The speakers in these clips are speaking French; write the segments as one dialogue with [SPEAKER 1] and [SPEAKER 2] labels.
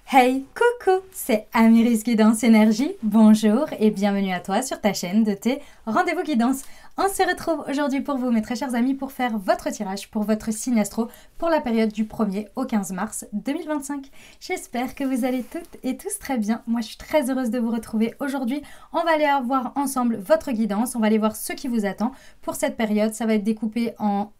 [SPEAKER 1] Hey, coucou, c'est Amiris Guidance Énergie. Bonjour et bienvenue à toi sur ta chaîne de tes rendez-vous guidance. On se retrouve aujourd'hui pour vous, mes très chers amis, pour faire votre tirage pour votre signe astro pour la période du 1er au 15 mars 2025. J'espère que vous allez toutes et tous très bien. Moi, je suis très heureuse de vous retrouver aujourd'hui. On va aller voir ensemble votre guidance. On va aller voir ce qui vous attend pour cette période. Ça va être découpé en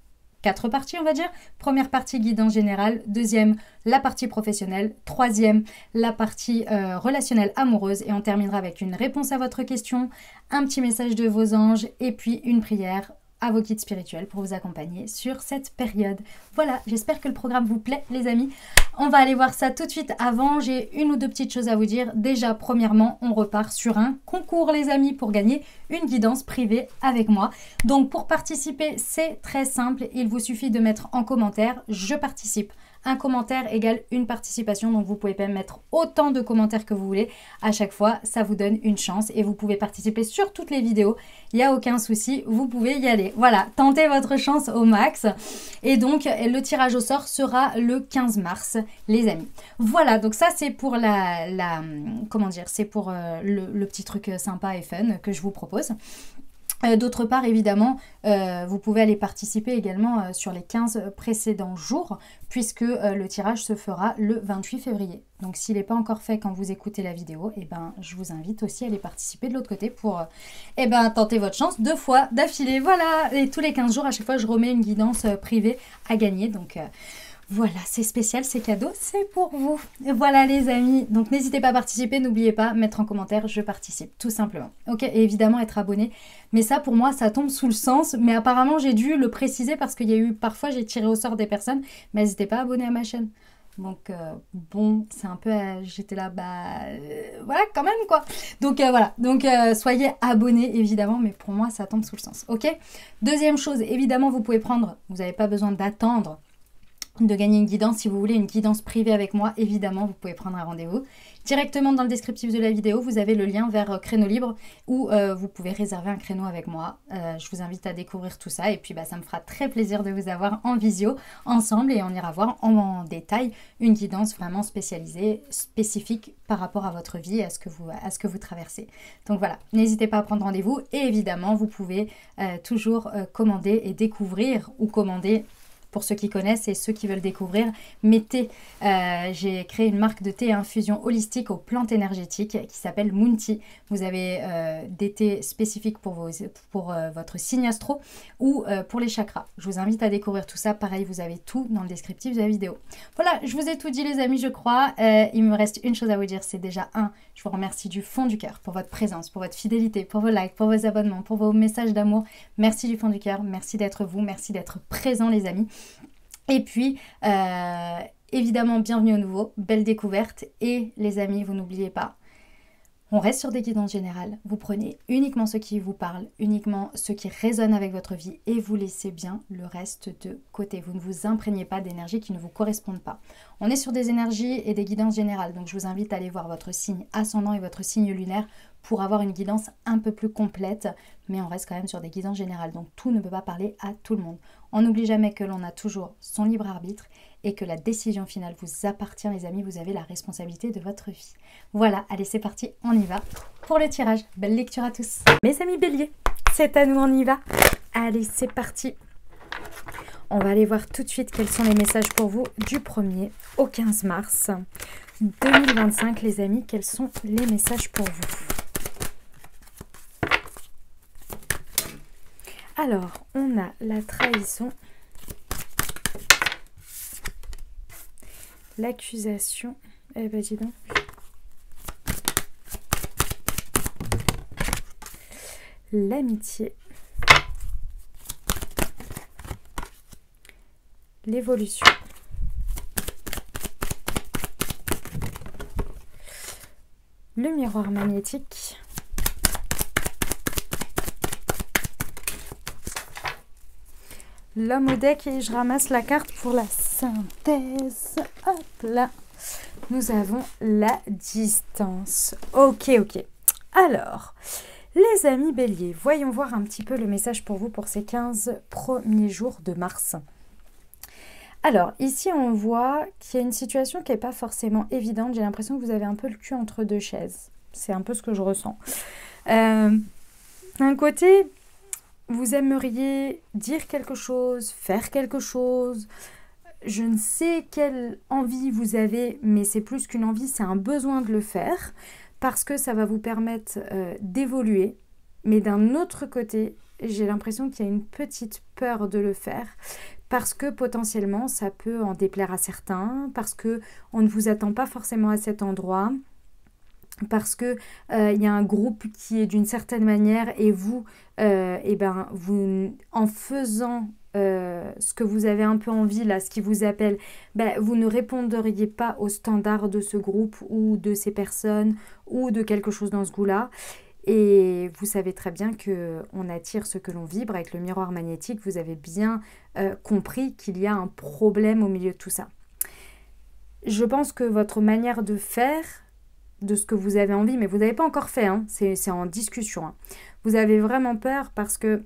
[SPEAKER 1] 4 parties, on va dire. Première partie, guidance générale. Deuxième, la partie professionnelle. Troisième, la partie relationnelle amoureuse. Et on terminera avec une réponse à votre question, un petit message de vos anges et puis une prière à vos guides spirituels pour vous accompagner sur cette période. Voilà, j'espère que le programme vous plaît, les amis. On va aller voir ça tout de suite. Avant, j'ai une ou deux petites choses à vous dire. Déjà, premièrement, on repart sur un concours, les amis, pour gagner une guidance privée avec moi. Donc, pour participer, c'est très simple. Il vous suffit de mettre en commentaire « Je participe ». Un commentaire égale une participation, donc vous pouvez même mettre autant de commentaires que vous voulez. À chaque fois, ça vous donne une chance et vous pouvez participer sur toutes les vidéos. Il n'y a aucun souci, vous pouvez y aller. Voilà, tentez votre chance au max. Et donc, le tirage au sort sera le 15 mars, les amis. Voilà, donc ça, c'est pour comment dire, c'est pour le petit truc sympa et fun que je vous propose. D'autre part, évidemment, vous pouvez aller participer également sur les 15 précédents jours, puisque le tirage se fera le 28 février. Donc, s'il n'est pas encore fait quand vous écoutez la vidéo, eh ben, je vous invite aussi à aller participer de l'autre côté pour tenter votre chance 2 fois d'affilée. Voilà, et tous les 15 jours, à chaque fois, je remets une guidance privée à gagner. Donc, voilà, c'est spécial, c'est cadeau, c'est pour vous. Voilà les amis, donc n'hésitez pas à participer, n'oubliez pas, mettre en commentaire, je participe, tout simplement. Ok, et évidemment être abonné, mais ça pour moi, ça tombe sous le sens, mais apparemment j'ai dû le préciser parce qu'il y a eu, parfois j'ai tiré au sort des personnes, mais n'hésitez pas à abonner à ma chaîne. Donc bon, c'est un peu, j'étais là, voilà quand même quoi. Donc voilà, donc soyez abonnés évidemment, mais pour moi ça tombe sous le sens, ok. Deuxième chose, évidemment vous pouvez prendre, vous n'avez pas besoin d'attendre de gagner une guidance. Si vous voulez une guidance privée avec moi, évidemment, vous pouvez prendre un rendez-vous. Directement dans le descriptif de la vidéo, vous avez le lien vers Créneau Libre où vous pouvez réserver un créneau avec moi. Je vous invite à découvrir tout ça et puis ça me fera très plaisir de vous avoir en visio ensemble et on ira voir en détail une guidance vraiment spécialisée, spécifique par rapport à votre vie et à ce que vous traversez. Donc voilà, n'hésitez pas à prendre rendez-vous et évidemment, vous pouvez toujours commander et découvrir ou commander. Pour ceux qui connaissent et ceux qui veulent découvrir, mes thés. J'ai créé une marque de thé et infusion holistique aux plantes énergétiques qui s'appelle Moonty. Vous avez des thés spécifiques pour votre signe astro ou pour les chakras. Je vous invite à découvrir tout ça. Pareil, vous avez tout dans le descriptif de la vidéo. Voilà, je vous ai tout dit les amis, je crois. Il me reste une chose à vous dire, c'est déjà je vous remercie du fond du cœur pour votre présence, pour votre fidélité, pour vos likes, pour vos abonnements, pour vos messages d'amour. Merci du fond du cœur, merci d'être vous, merci d'être présents les amis. Et puis, évidemment, bienvenue au nouveau, belle découverte. Et les amis, vous n'oubliez pas, on reste sur des guidances générales. Vous prenez uniquement ce qui vous parle, uniquement ce qui résonne avec votre vie et vous laissez bien le reste de côté. Vous ne vous imprégnez pas d'énergies qui ne vous correspondent pas. On est sur des énergies et des guidances générales. Donc, je vous invite à aller voir votre signe ascendant et votre signe lunaire pour avoir une guidance un peu plus complète. Mais on reste quand même sur des guidances générales. Donc, tout ne peut pas parler à tout le monde. On n'oublie jamais que l'on a toujours son libre arbitre et que la décision finale vous appartient, les amis. Vous avez la responsabilité de votre vie. Voilà, allez, c'est parti, on y va pour le tirage. Belle lecture à tous. Mes amis béliers, c'est à nous, on y va. Allez, c'est parti. On va aller voir tout de suite quels sont les messages pour vous du 1er au 15 mars 2025, les amis. Quels sont les messages pour vous? Alors, on a la trahison, l'accusation, eh ben dis donc, l'amitié, l'évolution, le miroir magnétique, l'homme au deck et je ramasse la carte pour la synthèse. Hop là, nous avons la distance. Ok. Alors, les amis béliers, voyons voir un petit peu le message pour vous pour ces 15 premiers jours de mars. Alors, ici, on voit qu'il y a une situation qui n'est pas forcément évidente. J'ai l'impression que vous avez un peu le cul entre deux chaises. C'est un peu ce que je ressens. D'un côté, vous aimeriez dire quelque chose, faire quelque chose. Je ne sais quelle envie vous avez, mais c'est plus qu'une envie, c'est un besoin de le faire parce que ça va vous permettre d'évoluer. Mais d'un autre côté, j'ai l'impression qu'il y a une petite peur de le faire parce que potentiellement ça peut en déplaire à certains, parce que on ne vous attend pas forcément à cet endroit, parce que y a un groupe qui est d'une certaine manière et vous, vous en faisant ce que vous avez un peu envie là, ce qui vous appelle, vous ne répondriez pas aux standards de ce groupe ou de ces personnes ou de quelque chose dans ce goût-là. Et vous savez très bien qu'on attire ce que l'on vibre avec le miroir magnétique. Vous avez bien compris qu'il y a un problème au milieu de tout ça. Je pense que votre manière de faire, de ce que vous avez envie, mais vous n'avez pas encore fait, hein, c'est en discussion. Hein. Vous avez vraiment peur parce que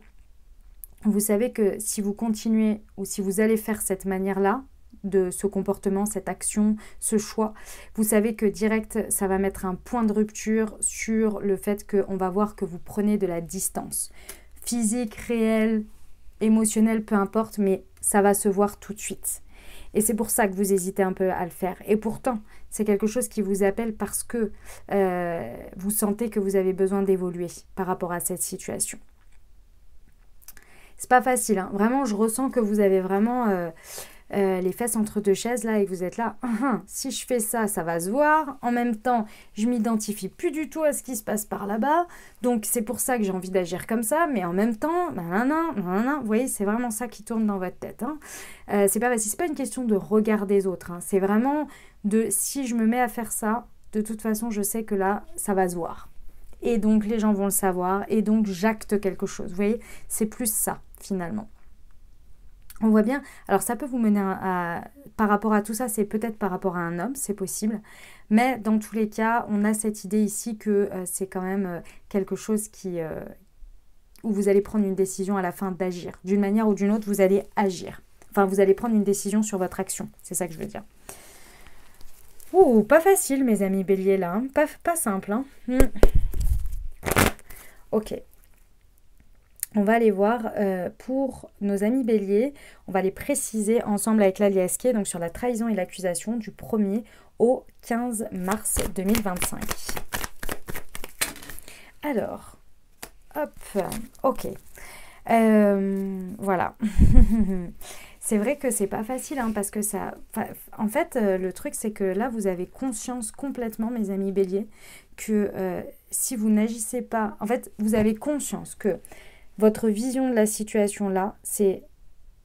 [SPEAKER 1] vous savez que si vous continuez ou si vous allez faire cette manière-là, de ce comportement, cette action, ce choix, vous savez que direct, ça va mettre un point de rupture sur le fait qu'on va voir que vous prenez de la distance. Physique, réelle, émotionnelle, peu importe, mais ça va se voir tout de suite. Et c'est pour ça que vous hésitez un peu à le faire. Et pourtant, c'est quelque chose qui vous appelle parce que vous sentez que vous avez besoin d'évoluer par rapport à cette situation. C'est pas facile, hein. Vraiment, je ressens que vous avez vraiment les fesses entre deux chaises là et que vous êtes là, si je fais ça, ça va se voir. En même temps, je m'identifie plus du tout à ce qui se passe par là-bas. Donc c'est pour ça que j'ai envie d'agir comme ça, mais en même temps, vous voyez, c'est vraiment ça qui tourne dans votre tête. Hein. C'est pas facile, c'est pas une question de regard des autres. Hein. C'est vraiment de si je me mets à faire ça, de toute façon, je sais que là, ça va se voir. Et donc les gens vont le savoir, et donc j'acte quelque chose. Vous voyez, c'est plus ça finalement. On voit bien, alors ça peut vous mener par rapport à tout ça, c'est peut-être par rapport à un homme, c'est possible, mais dans tous les cas, on a cette idée ici que c'est quand même quelque chose où vous allez prendre une décision à la fin d'agir. D'une manière ou d'une autre, vous allez agir. Enfin, vous allez prendre une décision sur votre action, c'est ça que je veux dire. Ouh, pas facile mes amis béliers là, hein. Pas simple. Hein. Ok. On va aller voir pour nos amis béliers, on va les préciser ensemble avec l'aliasque, donc sur la trahison et l'accusation du 1er au 15 mars 2025. Alors, hop, ok, voilà. C'est vrai que c'est pas facile, hein, parce que ça... En fait, le truc, c'est que là, vous avez conscience complètement, mes amis béliers, que si vous n'agissez pas... En fait, vous avez conscience que votre vision de la situation là, c'est,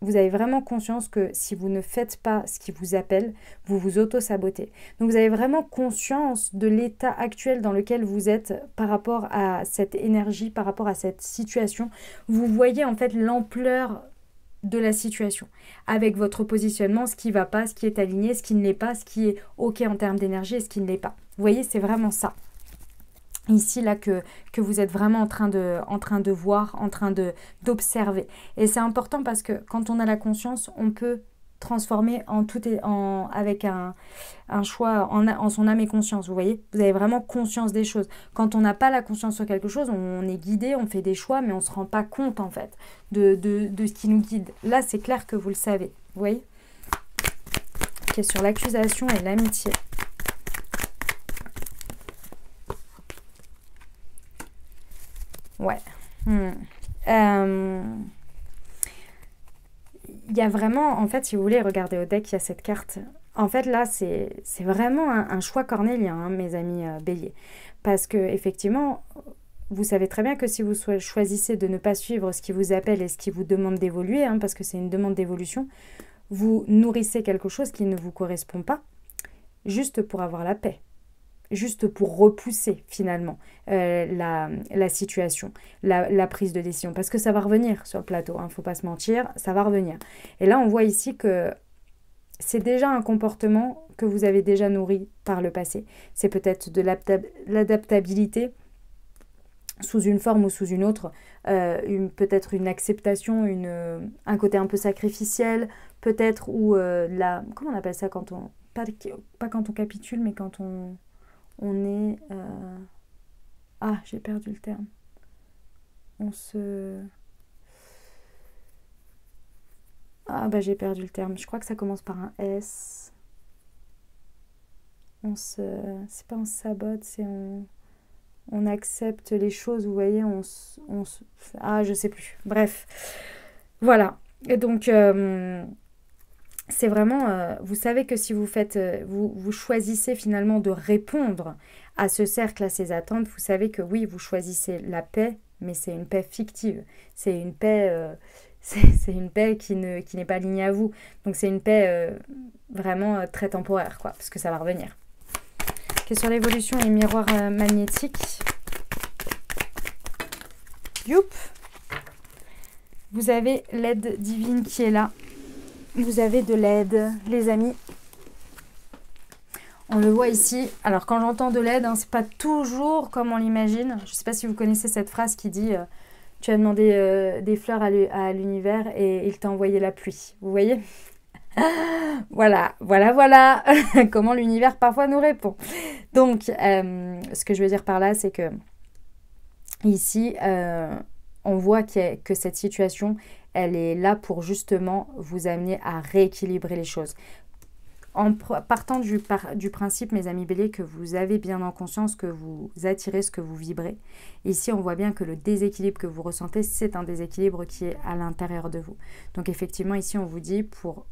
[SPEAKER 1] vous avez vraiment conscience que si vous ne faites pas ce qui vous appelle, vous vous auto-sabotez. Donc vous avez vraiment conscience de l'état actuel dans lequel vous êtes par rapport à cette énergie, par rapport à cette situation. Vous voyez en fait l'ampleur de la situation, avec votre positionnement, ce qui ne va pas, ce qui est aligné, ce qui ne l'est pas, ce qui est ok en termes d'énergie et ce qui ne l'est pas. Vous voyez, c'est vraiment ça. Ici, là, que vous êtes vraiment en train de voir, en train d'observer. Et c'est important parce que quand on a la conscience, on peut transformer avec un choix en son âme et conscience, vous voyez. Vous avez vraiment conscience des choses. Quand on n'a pas la conscience sur quelque chose, on est guidé, on fait des choix, mais on ne se rend pas compte, en fait, de ce qui nous guide. Là, c'est clair que vous le savez, vous voyez. Ok, sur l'accusation et l'amitié. Ouais. Il y a vraiment, en fait, si vous voulez regarder au deck, il y a cette carte. En fait, là, c'est vraiment un choix cornélien, hein, mes amis béliers. Parce que, effectivement, vous savez très bien que si vous choisissez de ne pas suivre ce qui vous appelle et ce qui vous demande d'évoluer, hein, parce que c'est une demande d'évolution, vous nourrissez quelque chose qui ne vous correspond pas, juste pour avoir la paix. Juste pour repousser finalement la situation, la prise de décision. Parce que ça va revenir sur le plateau, hein, faut pas se mentir, ça va revenir. Et là, on voit ici que c'est déjà un comportement que vous avez déjà nourri par le passé. C'est peut-être de l'adaptabilité sous une forme ou sous une autre, peut-être une acceptation, un côté un peu sacrificiel, peut-être, ou comment on appelle ça quand on... Pas quand on capitule, mais quand on est... Ah, j'ai perdu le terme. On se... Ah bah j'ai perdu le terme. Je crois que ça commence par un S. C'est pas on se sabote, c'est on accepte les choses, vous voyez, ah je sais plus. Bref, voilà. Et donc c'est vraiment, vous savez que si vous faites, vous choisissez finalement de répondre à ce cercle, à ces attentes, vous savez que oui, vous choisissez la paix, mais c'est une paix fictive. C'est une paix, c'est une paix qui n'est pas alignée à vous. Donc c'est une paix vraiment très temporaire, quoi, parce que ça va revenir. Ok, sur l'évolution et miroir magnétique. Youp. Vous avez l'aide divine qui est là. Vous avez de l'aide, les amis. On le voit ici. Alors, quand j'entends de l'aide, hein, c'est pas toujours comme on l'imagine. Je ne sais pas si vous connaissez cette phrase qui dit tu as demandé des fleurs à l'univers et il t'a envoyé la pluie. Vous voyez? Voilà. Comment l'univers parfois nous répond. Donc, ce que je veux dire par là, c'est que ici, on voit que cette situation, elle est là pour justement vous amener à rééquilibrer les choses. En partant du principe, mes amis béliers, que vous avez bien en conscience que vous attirez ce que vous vibrez. Ici, on voit bien que le déséquilibre que vous ressentez, c'est un déséquilibre qui est à l'intérieur de vous. Donc effectivement, ici, on vous dit pour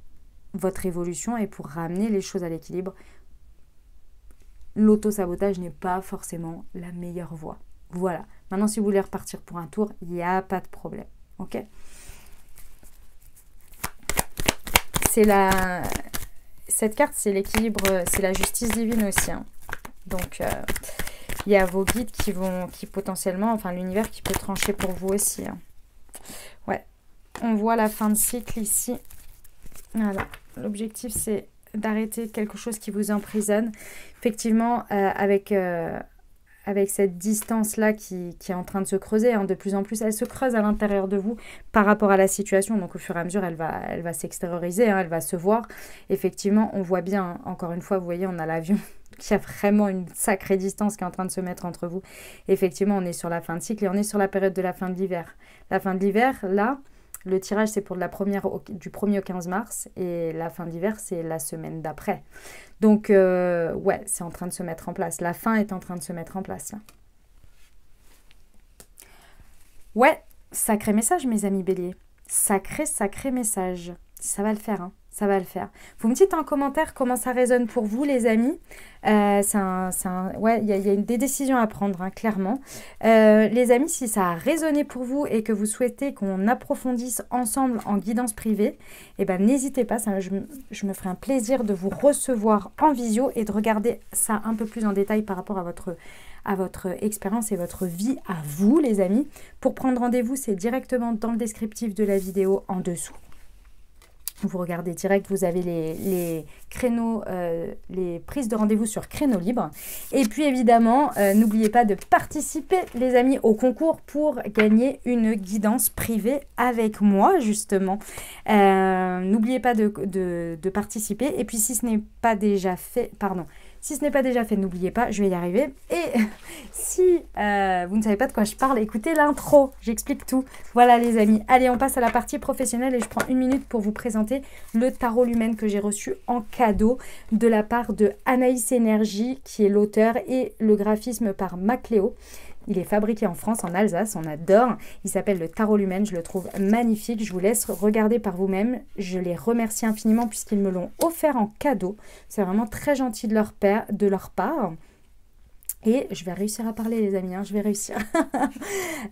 [SPEAKER 1] votre évolution et pour ramener les choses à l'équilibre, l'auto-sabotage n'est pas forcément la meilleure voie. Voilà. Maintenant, si vous voulez repartir pour un tour, il n'y a pas de problème. Ok ? Cette carte, c'est l'équilibre, c'est la justice divine aussi. Hein. Donc, il y a vos guides qui potentiellement, enfin l'univers qui peut trancher pour vous aussi. Hein. Ouais, on voit la fin de cycle ici. Voilà, l'objectif c'est d'arrêter quelque chose qui vous emprisonne. Effectivement, avec cette distance-là qui est en train de se creuser, hein, de plus en plus, elle se creuse à l'intérieur de vous par rapport à la situation. Donc, au fur et à mesure, elle va s'extérioriser, hein, elle va se voir. Effectivement, on voit bien, hein, encore une fois, vous voyez, on a l'avion qui a vraiment une sacrée distance qui est en train de se mettre entre vous. Effectivement, on est sur la fin de cycle et on est sur la période de la fin de l'hiver. La fin de l'hiver, là, le tirage, c'est pour du 1er au 15 mars et la fin d'hiver, c'est la semaine d'après. Donc, ouais, c'est en train de se mettre en place. La fin est en train de se mettre en place, là. Ouais, sacré message, mes amis béliers. Sacré message. Ça va le faire, hein. Ça va le faire. Vous me dites en commentaire comment ça résonne pour vous, les amis. Ouais, il y a des décisions à prendre, hein, clairement. Les amis, si ça a résonné pour vous et que vous souhaitez qu'on approfondisse ensemble en guidance privée, eh ben, n'hésitez pas. Je me ferai un plaisir de vous recevoir en visio et de regarder ça un peu plus en détail par rapport à votre expérience et votre vie à vous, les amis. Pour prendre rendez-vous, c'est directement dans le descriptif de la vidéo en dessous. Vous regardez direct, vous avez les créneaux, les prises de rendez-vous sur créneau libre. Et puis évidemment, n'oubliez pas de participer, les amis, au concours pour gagner une guidance privée avec moi, justement. N'oubliez pas de participer. Et puis si ce n'est pas déjà fait, si ce n'est pas déjà fait, n'oubliez pas, je vais y arriver. Et si vous ne savez pas de quoi je parle, écoutez l'intro, j'explique tout. Voilà les amis, allez on passe à la partie professionnelle et je prends 1 minute pour vous présenter le tarot lumen que j'ai reçu en cadeau de la part de Anaïs Énergie, qui est l'auteur, et le graphisme par Macléo. Il est fabriqué en France, en Alsace, on adore. Il s'appelle le tarot lumen, je le trouve magnifique. Je vous laisse regarder par vous-même. Je les remercie infiniment puisqu'ils me l'ont offert en cadeau. C'est vraiment très gentil de leur part. Et je vais réussir à parler, les amis, hein, je vais réussir.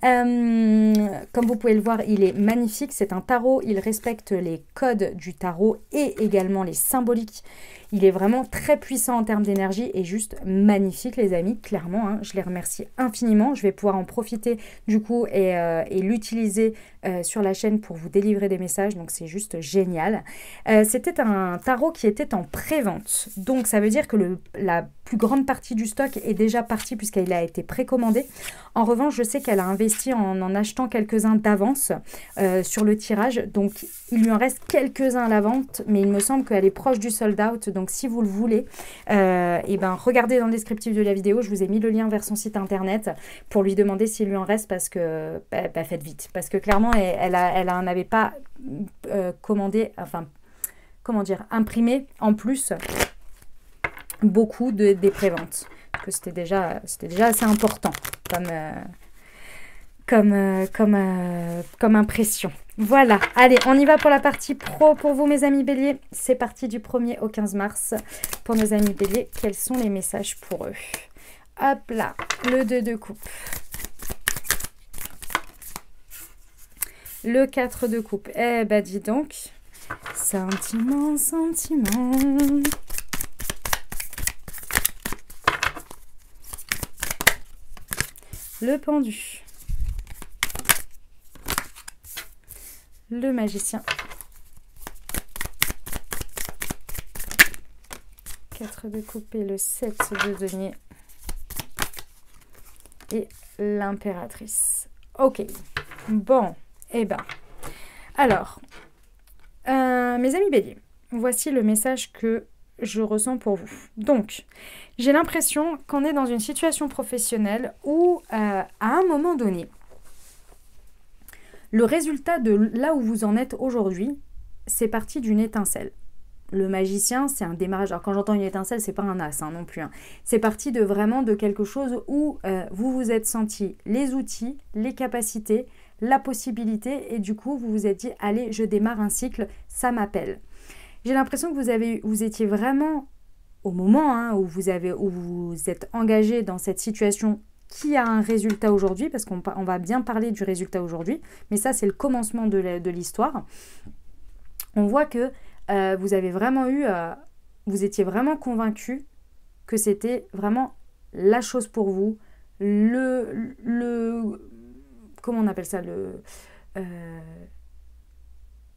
[SPEAKER 1] Comme vous pouvez le voir, il est magnifique. C'est un tarot, il respecte les codes du tarot et également les symboliques. Il est vraiment très puissant en termes d'énergie et juste magnifique les amis, clairement. Hein, je les remercie infiniment. Je vais pouvoir en profiter du coup et l'utiliser sur la chaîne pour vous délivrer des messages. Donc c'est juste génial. C'était un tarot qui était en pré-vente. Donc ça veut dire que la plus grande partie du stock est déjà partie puisqu'il a été précommandé. En revanche, je sais qu'elle a investi en achetant quelques-uns d'avance sur le tirage. Donc il lui en reste quelques-uns à la vente, mais il me semble qu'elle est proche du sold out. Donc si vous le voulez, et ben, regardez dans le descriptif de la vidéo, je vous ai mis le lien vers son site internet pour lui demander s'il lui en reste parce que faites vite. Parce que clairement, elle n'en avait pas commandé, enfin, comment dire, imprimé en plus beaucoup des préventes. Parce que c'était déjà assez important comme impression. Voilà, allez, on y va pour la partie pro pour vous mes amis béliers. C'est parti du 1er au 15 mars. Pour nos amis béliers, quels sont les messages pour eux? Hop là, le 2 de coupe. Le 4 de coupe. Eh ben dis donc, sentiment, sentiment. Le pendu. Le magicien. 4 de coupe et le 7 de denier. Et l'impératrice. Ok. Bon. Eh ben. Alors. Mes amis béliers. Voici le message que je ressens pour vous. Donc, j'ai l'impression qu'on est dans une situation professionnelle où, à un moment donné, le résultat de là où vous en êtes aujourd'hui, c'est parti d'une étincelle. Le magicien, c'est un démarrage. Alors quand j'entends une étincelle, c'est pas un as non plus. Hein. C'est parti de vraiment de quelque chose où vous vous êtes senti les outils, les capacités, la possibilité et du coup vous vous êtes dit allez, je démarre un cycle, ça m'appelle. J'ai l'impression que vous étiez vraiment au moment hein, où vous êtes engagé dans cette situation qui a un résultat aujourd'hui, parce qu'on va bien parler du résultat aujourd'hui, mais ça c'est le commencement de l'histoire. On voit que vous avez vraiment vous étiez vraiment convaincu que c'était vraiment la chose pour vous, comment on appelle ça,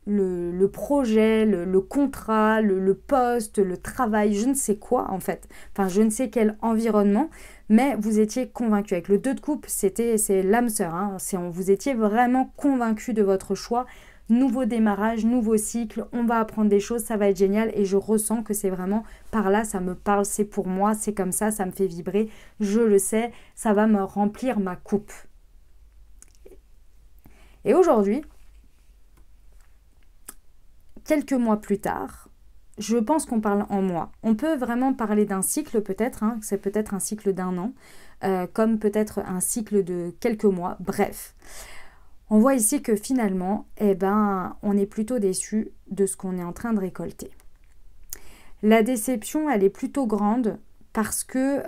[SPEAKER 1] le projet, le contrat, le poste, le travail, je ne sais quoi en fait, enfin je ne sais quel environnement, mais vous étiez convaincu. Avec le 2 de coupe, c'est l'âme sœur, hein. Vous étiez vraiment convaincu de votre choix. Nouveau démarrage, nouveau cycle, on va apprendre des choses, ça va être génial et je ressens que c'est vraiment par là, ça me parle, c'est pour moi, c'est comme ça me fait vibrer, je le sais, ça va me remplir ma coupe. Et aujourd'hui, quelques mois plus tard, je pense qu'on parle en mois. On peut vraiment parler d'un cycle peut-être, hein, c'est peut-être un cycle d'un an, comme peut-être un cycle de quelques mois, bref. On voit ici que finalement, eh ben, on est plutôt déçu de ce qu'on est en train de récolter. La déception, elle est plutôt grande parce que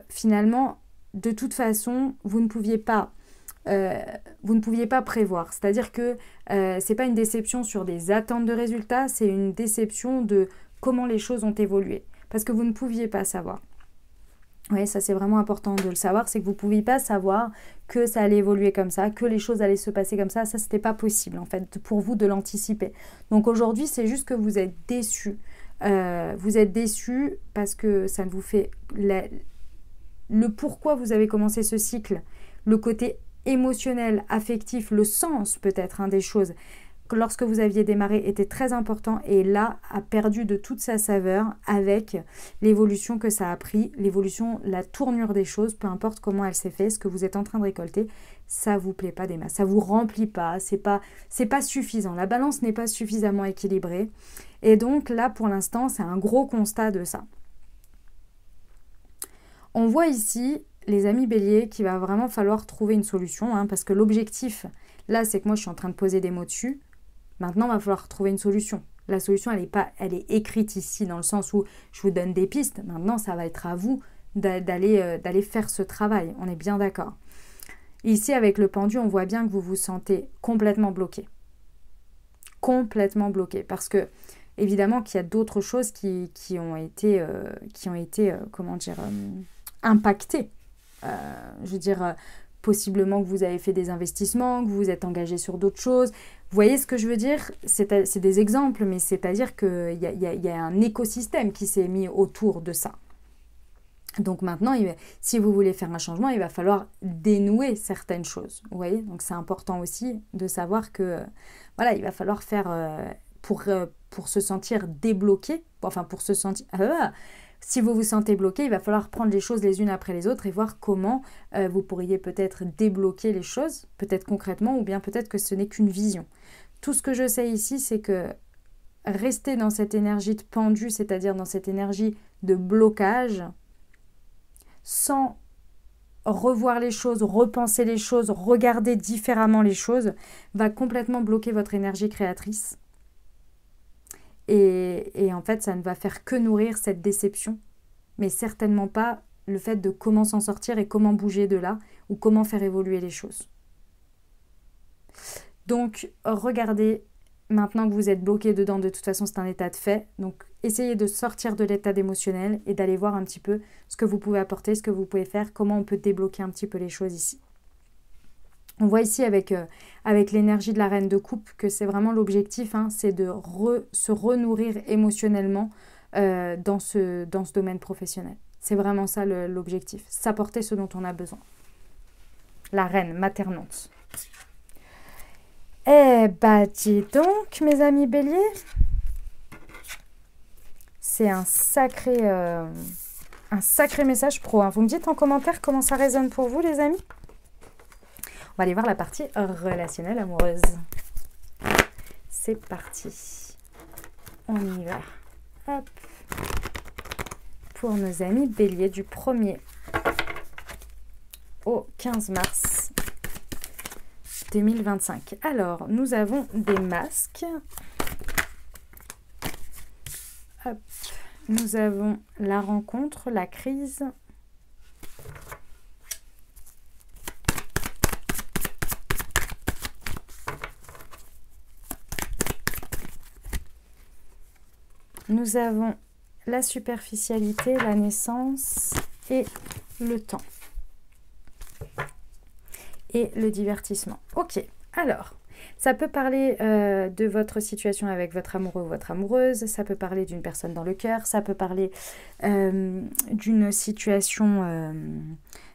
[SPEAKER 1] finalement, de toute façon, vous ne pouviez pas prévoir. C'est-à-dire que c'est pas une déception sur des attentes de résultats, c'est une déception de comment les choses ont évolué. Parce que vous ne pouviez pas savoir. Oui, ça c'est vraiment important de le savoir, c'est que vous ne pouviez pas savoir que ça allait évoluer comme ça, que les choses allaient se passer comme ça c'était pas possible en fait pour vous de l'anticiper. Donc aujourd'hui c'est juste que vous êtes déçus. Vous êtes déçus parce que ça ne vous fait... Le pourquoi vous avez commencé ce cycle, le côté émotionnel, affectif, le sens peut-être hein, des choses, lorsque vous aviez démarré était très important et là a perdu de toute sa saveur avec l'évolution que ça a pris, l'évolution, la tournure des choses, peu importe comment elle s'est faite, ce que vous êtes en train de récolter, ça vous plaît pas des masses, ça vous remplit pas, c'est pas suffisant, la balance n'est pas suffisamment équilibrée et donc là pour l'instant c'est un gros constat de ça. On voit ici les amis béliers qu'il va vraiment falloir trouver une solution hein, parce que l'objectif là c'est que moi je suis en train de poser des mots dessus. Maintenant, il va falloir trouver une solution. La solution, elle est écrite ici, dans le sens où je vous donne des pistes. Maintenant, ça va être à vous d'aller faire ce travail. On est bien d'accord. Ici, avec le pendu, on voit bien que vous vous sentez complètement bloqué. Complètement bloqué. Parce que Évidemment qu'il y a d'autres choses qui ont été, comment dire, impactées. Je veux dire, possiblement que vous avez fait des investissements, que vous vous êtes engagé sur d'autres choses. Vous voyez ce que je veux dire? C'est des exemples, mais c'est-à-dire qu'il y a un écosystème qui s'est mis autour de ça. Donc maintenant, si vous voulez faire un changement, il va falloir dénouer certaines choses. Vous voyez? Donc c'est important aussi de savoir que, voilà, il va falloir faire, pour se sentir débloqué, enfin pour se sentir... si vous vous sentez bloqué, il va falloir prendre les choses les unes après les autres et voir comment vous pourriez peut-être débloquer les choses, peut-être concrètement, ou bien peut-être que ce n'est qu'une vision. Tout ce que je sais ici, c'est que rester dans cette énergie de pendu, c'est-à-dire dans cette énergie de blocage, sans revoir les choses, repenser les choses, regarder différemment les choses, va complètement bloquer votre énergie créatrice. Et en fait, ça ne va faire que nourrir cette déception, mais certainement pas le fait de comment s'en sortir et comment bouger de là, ou comment faire évoluer les choses. Donc, regardez, maintenant que vous êtes bloqué dedans, de toute façon, c'est un état de fait. Donc, essayez de sortir de l'état émotionnel et d'aller voir un petit peu ce que vous pouvez apporter, ce que vous pouvez faire, comment on peut débloquer un petit peu les choses ici. On voit ici avec l'énergie de la reine de coupe que c'est vraiment l'objectif, hein, c'est de se renourrir émotionnellement dans ce domaine professionnel. C'est vraiment ça l'objectif, s'apporter ce dont on a besoin. La reine maternante. Eh bah dis donc, mes amis béliers, c'est un sacré message pro. Hein. Vous me dites en commentaire comment ça résonne pour vous, les amis? On va aller voir la partie relationnelle amoureuse. C'est parti. On y va. Hop. Pour nos amis béliers du 1er au 15 mars 2025. Alors, nous avons des masques. Hop. Nous avons la rencontre, la crise. Nous avons la superficialité, la naissance et le temps. Et le divertissement. Ok, alors, ça peut parler de votre situation avec votre amoureux ou votre amoureuse, ça peut parler d'une personne dans le cœur, ça peut parler d'une situation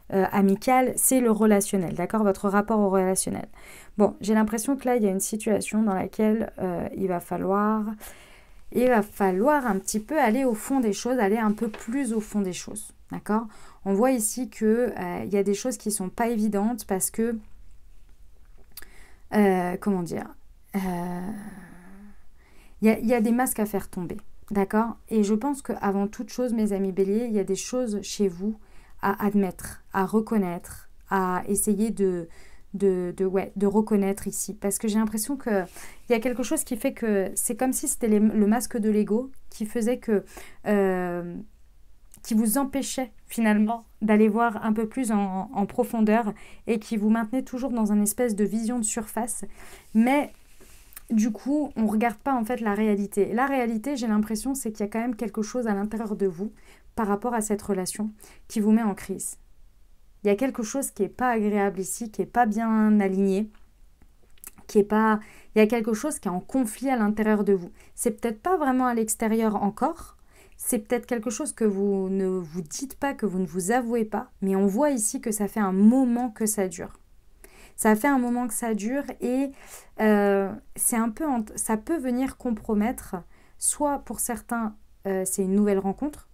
[SPEAKER 1] amicale, c'est le relationnel, d'accord? Votre rapport au relationnel. Bon, j'ai l'impression que là, il y a une situation dans laquelle il va falloir un petit peu aller au fond des choses, aller un peu plus au fond des choses, d'accord? On voit ici qu'il y a des choses qui ne sont pas évidentes parce que, comment dire, il y a des masques à faire tomber, d'accord? Et je pense qu'avant toute chose, mes amis béliers, il y a des choses chez vous à admettre, à reconnaître, à essayer de reconnaître ici. Parce que j'ai l'impression qu'il y a quelque chose qui fait que c'est comme si c'était le masque de l'ego qui faisait que... qui vous empêchait finalement d'aller voir un peu plus en profondeur et qui vous maintenait toujours dans une espèce de vision de surface. Mais du coup, on ne regarde pas en fait la réalité. La réalité, j'ai l'impression, c'est qu'il y a quand même quelque chose à l'intérieur de vous par rapport à cette relation qui vous met en crise. Il y a quelque chose qui n'est pas agréable ici, qui n'est pas bien aligné, il y a quelque chose qui est en conflit à l'intérieur de vous. C'est peut-être pas vraiment à l'extérieur encore, c'est peut-être quelque chose que vous ne vous dites pas, que vous ne vous avouez pas, mais on voit ici que ça fait un moment que ça dure. Ça fait un moment que ça dure et ça peut venir compromettre, soit pour certains, c'est une nouvelle rencontre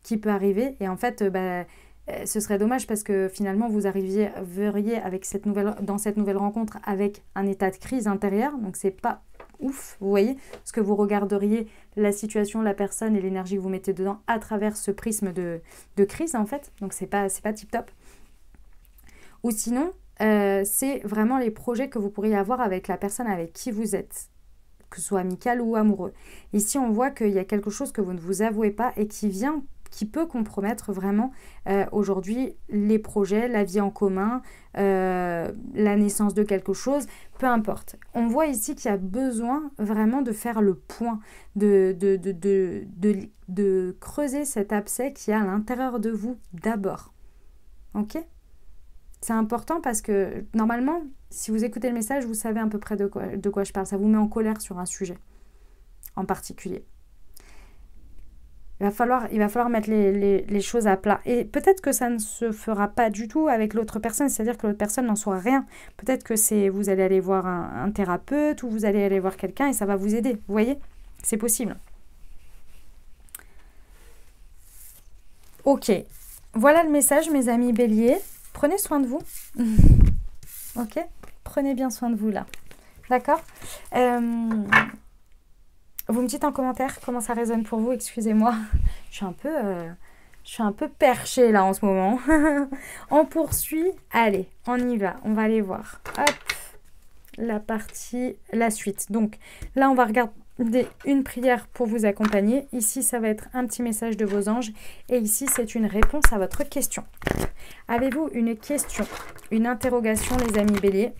[SPEAKER 1] qui peut arriver et en fait, ce serait dommage parce que finalement vous arriviez avec dans cette nouvelle rencontre avec un état de crise intérieure, donc c'est pas ouf, vous voyez, parce que vous regarderiez la situation, la personne et l'énergie que vous mettez dedans à travers ce prisme de crise en fait, donc c'est pas tip top. Ou sinon, c'est vraiment les projets que vous pourriez avoir avec la personne avec qui vous êtes, que ce soit amical ou amoureux. Ici on voit qu'il y a quelque chose que vous ne vous avouez pas et qui vient qui peut compromettre vraiment aujourd'hui les projets, la vie en commun, la naissance de quelque chose, peu importe. On voit ici qu'il y a besoin vraiment de faire le point, de creuser cet abcès qui est à l'intérieur de vous d'abord. Ok ? C'est important parce que normalement, si vous écoutez le message, vous savez à peu près de quoi je parle. Ça vous met en colère sur un sujet en particulier. Il va falloir mettre les choses à plat. Et peut-être que ça ne se fera pas du tout avec l'autre personne, c'est-à-dire que l'autre personne n'en saura rien. Peut-être que vous allez aller voir un thérapeute ou vous allez aller voir quelqu'un et ça va vous aider. Vous voyez ? C'est possible. Ok. Voilà le message, mes amis béliers. Prenez soin de vous. Ok ? Prenez bien soin de vous là. D'accord ? Vous me dites en commentaire comment ça résonne pour vous, excusez-moi. Je suis un peu perchée là en ce moment. On poursuit. Allez, on y va. On va aller voir. Hop, la suite. Donc là, on va regarder une prière pour vous accompagner. Ici, ça va être un petit message de vos anges. Et ici, c'est une réponse à votre question. Avez-vous une question, une interrogation, les amis béliers ?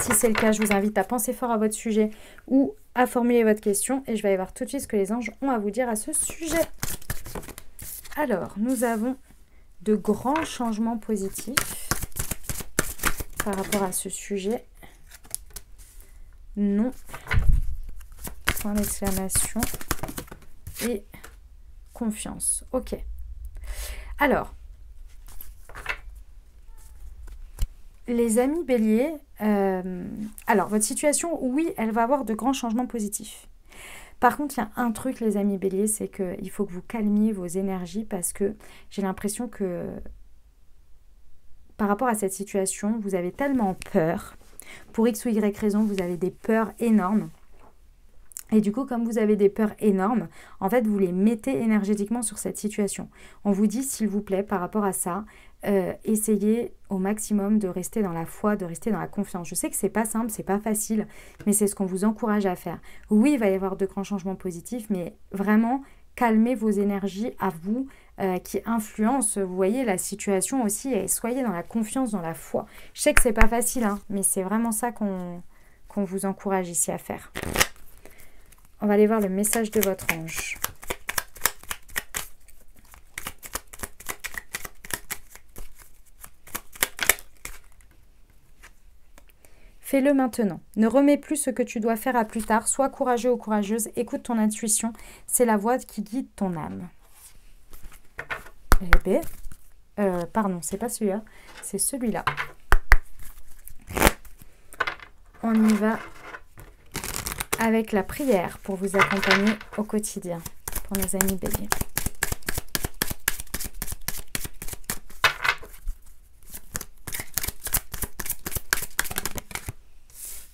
[SPEAKER 1] Si c'est le cas, je vous invite à penser fort à votre sujet ou à formuler votre question. Et je vais aller voir tout de suite ce que les anges ont à vous dire à ce sujet. Alors, nous avons de grands changements positifs par rapport à ce sujet. Non. Point d'exclamation. Et confiance. Ok. Alors, les amis béliers, alors votre situation, oui, elle va avoir de grands changements positifs. Par contre, il y a un truc, les amis béliers, c'est qu'il faut que vous calmiez vos énergies parce que j'ai l'impression que par rapport à cette situation, vous avez tellement peur. Pour X ou Y raison, vous avez des peurs énormes. Et du coup, comme vous avez des peurs énormes, en fait, vous les mettez énergétiquement sur cette situation. On vous dit, s'il vous plaît, par rapport à ça, essayez au maximum de rester dans la foi, de rester dans la confiance. Je sais que c'est pas simple, c'est pas facile, mais c'est ce qu'on vous encourage à faire. Oui, il va y avoir de grands changements positifs, mais vraiment, calmez vos énergies à vous qui influencent, vous voyez, la situation aussi, et soyez dans la confiance, dans la foi. Je sais que c'est pas facile, hein, mais c'est vraiment ça qu'on vous encourage ici à faire. On va aller voir le message de votre ange. Fais-le maintenant. Ne remets plus ce que tu dois faire à plus tard. Sois courageux ou courageuse. Écoute ton intuition. C'est la voix qui guide ton âme. Eh bien, pardon, c'est pas celui-là. C'est celui-là. On y va avec la prière pour vous accompagner au quotidien. Pour nos amis béliers.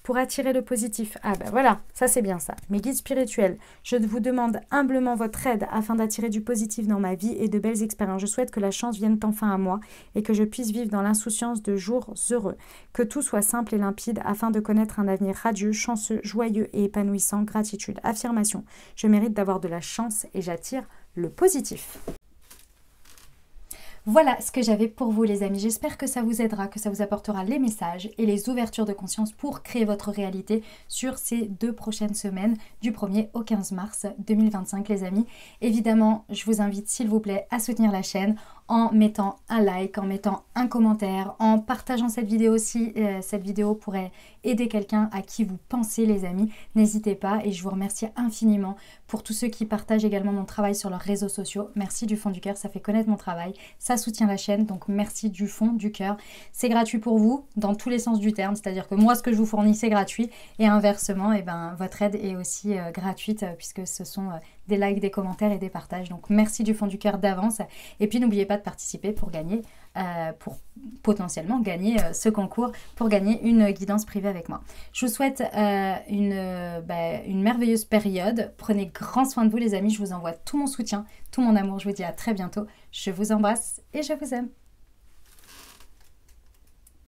[SPEAKER 1] Pour attirer le positif. Ah ben voilà, ça c'est bien ça. Mes guides spirituels, je vous demande humblement votre aide afin d'attirer du positif dans ma vie et de belles expériences. Je souhaite que la chance vienne enfin à moi et que je puisse vivre dans l'insouciance de jours heureux. Que tout soit simple et limpide afin de connaître un avenir radieux, chanceux, joyeux et épanouissant. Gratitude. Affirmation. Je mérite d'avoir de la chance et j'attire le positif. Voilà ce que j'avais pour vous les amis, j'espère que ça vous aidera, que ça vous apportera les messages et les ouvertures de conscience pour créer votre réalité sur ces 2 prochaines semaines du 1er au 15 mars 2025 les amis. Évidemment, je vous invite s'il vous plaît à soutenir la chaîne en mettant un like, en mettant un commentaire, en partageant cette vidéo si cette vidéo pourrait aider quelqu'un à qui vous pensez les amis. N'hésitez pas et je vous remercie infiniment pour tous ceux qui partagent également mon travail sur leurs réseaux sociaux. Merci du fond du cœur, ça fait connaître mon travail, ça soutient la chaîne, donc merci du fond du cœur. C'est gratuit pour vous dans tous les sens du terme, c'est-à-dire que moi ce que je vous fournis c'est gratuit et inversement et votre aide est aussi gratuite puisque ce sont des likes, des commentaires et des partages. Donc merci du fond du cœur d'avance et puis n'oubliez pas de participer pour gagner, pour potentiellement gagner ce concours, pour gagner une guidance privée avec moi. Je vous souhaite une merveilleuse période. Prenez grand soin de vous les amis, je vous envoie tout mon soutien, tout mon amour. Je vous dis à très bientôt. Je vous embrasse et je vous aime.